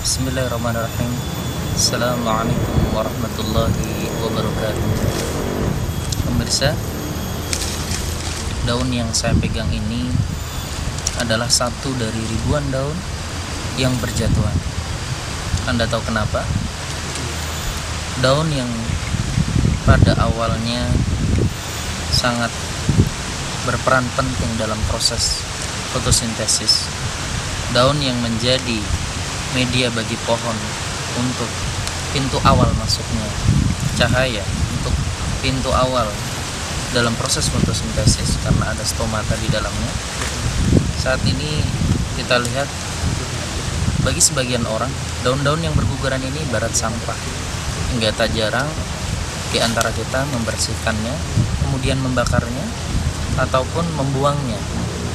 Bismillahirrahmanirrahim. Assalamualaikum warahmatullahi wabarakatuh. Pemirsa, daun yang saya pegang ini adalah satu dari ribuan daun yang berjatuhan. Anda tahu kenapa? Daun yang pada awalnya sangat berperan penting dalam proses fotosintesis, daun yang menjadi media bagi pohon untuk pintu awal masuknya cahaya, untuk pintu awal dalam proses fotosintesis karena ada stomata di dalamnya. Saat ini kita lihat bagi sebagian orang daun-daun yang berguguran ini ibarat sampah, hingga tak jarang di antara kita membersihkannya, kemudian membakarnya ataupun membuangnya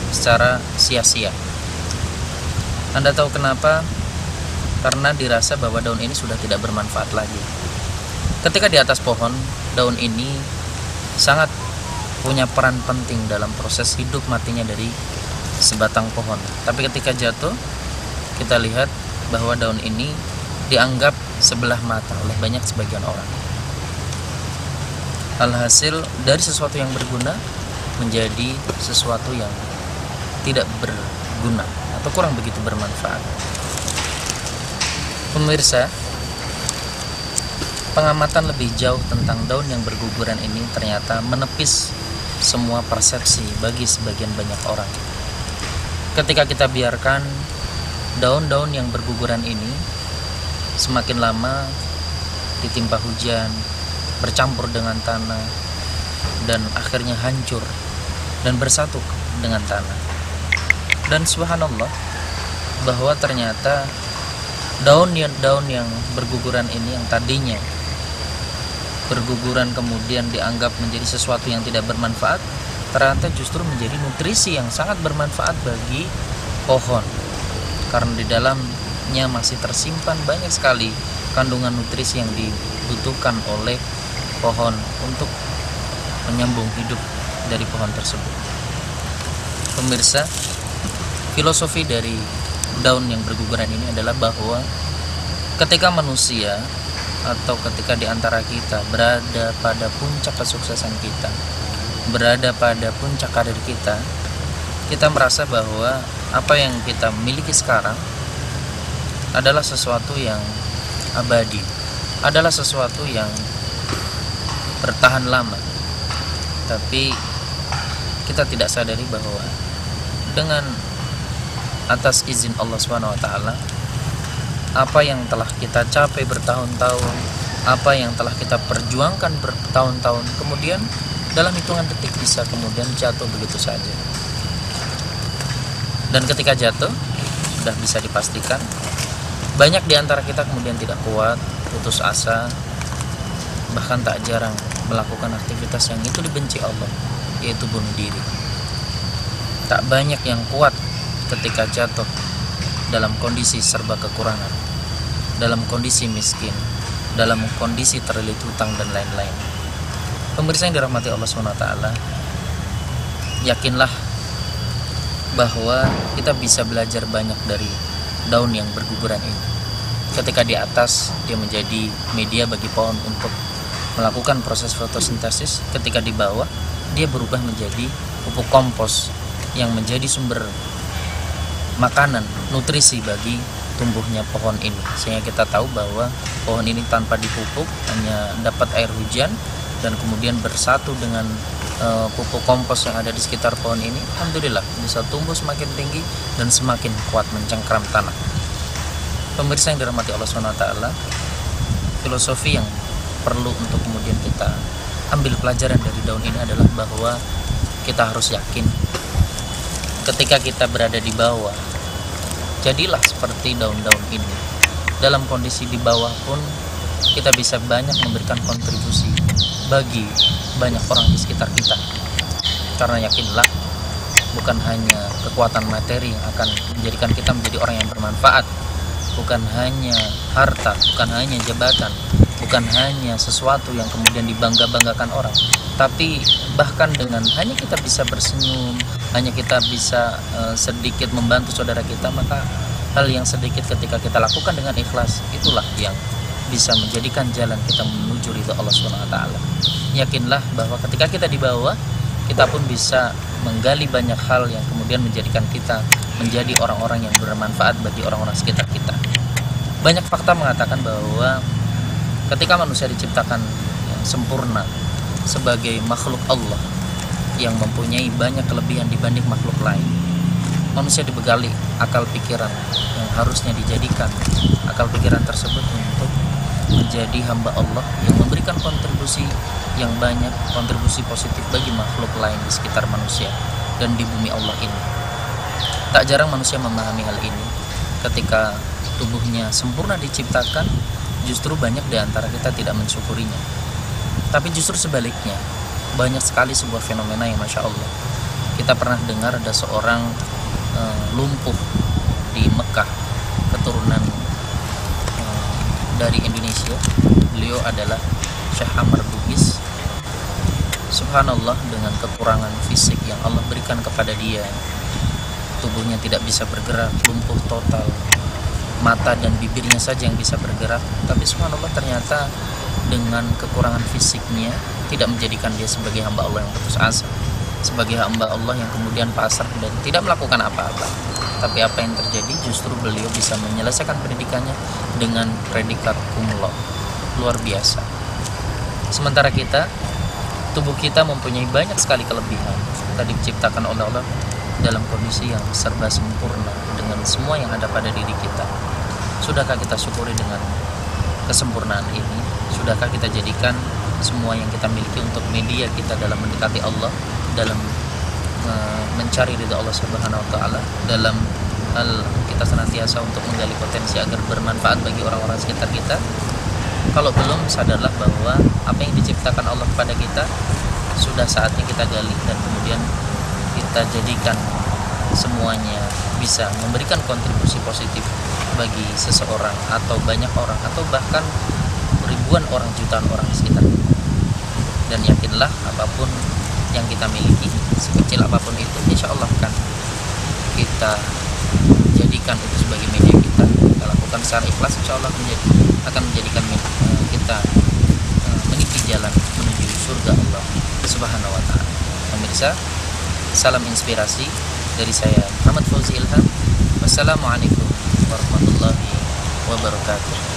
secara sia-sia. Anda tahu kenapa? Karena dirasa bahwa daun ini sudah tidak bermanfaat lagi. Ketika di atas pohon, daun ini sangat punya peran penting dalam proses hidup matinya dari sebatang pohon. Tapi ketika jatuh, kita lihat bahwa daun ini dianggap sebelah mata oleh banyak sebagian orang. Alhasil dari sesuatu yang berguna menjadi sesuatu yang tidak berguna atau kurang begitu bermanfaat. Pemirsa, pengamatan lebih jauh tentang daun yang berguguran ini ternyata menepis semua persepsi bagi sebagian banyak orang. Ketika kita biarkan daun-daun yang berguguran ini semakin lama ditimpa hujan, bercampur dengan tanah, dan akhirnya hancur dan bersatu dengan tanah. Dan subhanallah, bahwa ternyata daun yang berguguran ini, yang tadinya berguguran kemudian dianggap menjadi sesuatu yang tidak bermanfaat, ternyata justru menjadi nutrisi yang sangat bermanfaat bagi pohon, karena di dalamnya masih tersimpan banyak sekali kandungan nutrisi yang dibutuhkan oleh pohon untuk menyambung hidup dari pohon tersebut. Pemirsa, filosofi dari daun yang berguguran ini adalah bahwa ketika manusia atau ketika di antara kita berada pada puncak kesuksesan kita, berada pada puncak karir kita, kita merasa bahwa apa yang kita miliki sekarang adalah sesuatu yang abadi, adalah sesuatu yang bertahan lama. Tapi kita tidak sadari bahwa dengan atas izin Allah SWT, apa yang telah kita capai bertahun-tahun, apa yang telah kita perjuangkan bertahun-tahun, kemudian dalam hitungan detik bisa kemudian jatuh begitu saja. Dan ketika jatuh, sudah bisa dipastikan banyak di antara kita kemudian tidak kuat, putus asa, bahkan tak jarang melakukan aktivitas yang itu dibenci Allah, yaitu bunuh diri. Tak banyak yang kuat ketika jatuh dalam kondisi serba kekurangan, dalam kondisi miskin, dalam kondisi terlilit hutang dan lain-lain. Pemirsa yang dirahmati Allah SWT, yakinlah bahwa kita bisa belajar banyak dari daun yang berguguran ini. Ketika di atas, dia menjadi media bagi pohon untuk melakukan proses fotosintesis. Ketika di bawah, dia berubah menjadi pupuk kompos yang menjadi sumber makanan, nutrisi bagi tumbuhnya pohon ini. Sehingga kita tahu bahwa pohon ini tanpa dipupuk, hanya dapat air hujan dan kemudian bersatu dengan pupuk kompos yang ada di sekitar pohon ini, alhamdulillah bisa tumbuh semakin tinggi dan semakin kuat mencengkram tanah. Pemirsa yang dirahmati Allah SWT, filosofi yang perlu untuk kemudian kita ambil pelajaran dari daun ini adalah bahwa kita harus yakin ketika kita berada di bawah, jadilah seperti daun-daun ini. Dalam kondisi di bawah pun kita bisa banyak memberikan kontribusi bagi banyak orang di sekitar kita. Karena yakinlah, bukan hanya kekuatan materi yang akan menjadikan kita menjadi orang yang bermanfaat, bukan hanya harta, bukan hanya jabatan, bukan hanya sesuatu yang kemudian dibangga-banggakan orang, tapi bahkan dengan hanya kita bisa bersenyum, hanya kita bisa sedikit membantu saudara kita, maka hal yang sedikit ketika kita lakukan dengan ikhlas, itulah yang bisa menjadikan jalan kita menuju ridha Allah SWT. Yakinlah bahwa ketika kita di bawah, kita pun bisa menggali banyak hal yang kemudian menjadikan kita menjadi orang-orang yang bermanfaat bagi orang-orang sekitar kita. Banyak fakta mengatakan bahwa ketika manusia diciptakan yang sempurna sebagai makhluk Allah yang mempunyai banyak kelebihan dibanding makhluk lain, manusia dibekali akal pikiran yang harusnya dijadikan akal pikiran tersebut untuk menjadi hamba Allah yang memberikan kontribusi yang banyak, kontribusi positif bagi makhluk lain di sekitar manusia dan di bumi Allah ini. Tak jarang manusia memahami hal ini. Ketika tubuhnya sempurna diciptakan, justru banyak di antara kita tidak mensyukurinya. Tapi justru sebaliknya, banyak sekali sebuah fenomena yang Masya Allah. Kita pernah dengar ada seorang lumpuh di Mekah, keturunan dari Indonesia. Beliau adalah Syekh Amr Bugis. Subhanallah, dengan kekurangan fisik yang Allah berikan kepada dia, tubuhnya tidak bisa bergerak, lumpuh total, mata dan bibirnya saja yang bisa bergerak. Tapi subhanallah, ternyata dengan kekurangan fisiknya tidak menjadikan dia sebagai hamba Allah yang putus asa, sebagai hamba Allah yang kemudian pasrah dan tidak melakukan apa-apa. Tapi apa yang terjadi, justru beliau bisa menyelesaikan pendidikannya dengan predikat cum laude. Luar biasa. Sementara kita, tubuh kita mempunyai banyak sekali kelebihan. Kita diciptakan oleh Allah dalam kondisi yang serba sempurna dengan semua yang ada pada diri kita. Sudahkah kita syukuri dengan kesempurnaan ini? Sudahkah kita jadikan semua yang kita miliki untuk media kita dalam mendekati Allah, dalam mencari ridha Allah Subhanahu wa taala, dalam hal kita senantiasa untuk menggali potensi agar bermanfaat bagi orang-orang sekitar kita? Kalau belum, sadarlah bahwa apa yang diciptakan Allah kepada kita sudah saatnya kita gali dan kemudian kita jadikan semuanya bisa memberikan kontribusi positif bagi seseorang atau banyak orang atau bahkan ribuan orang, jutaan orang di sekitar kita. Dan yakinlah, apapun yang kita miliki, sekecil apapun itu, insya Allah akan kita jadikan itu sebagai media kita lakukan secara ikhlas, insya Allah akan menjadikan kita meniti jalan menuju surga Allah Subhanahu wa ta'ala. Pemirsa, salam inspirasi dari saya Muhammad Fauzi Ilham. Wassalamualaikum warahmatullahi wabarakatuh.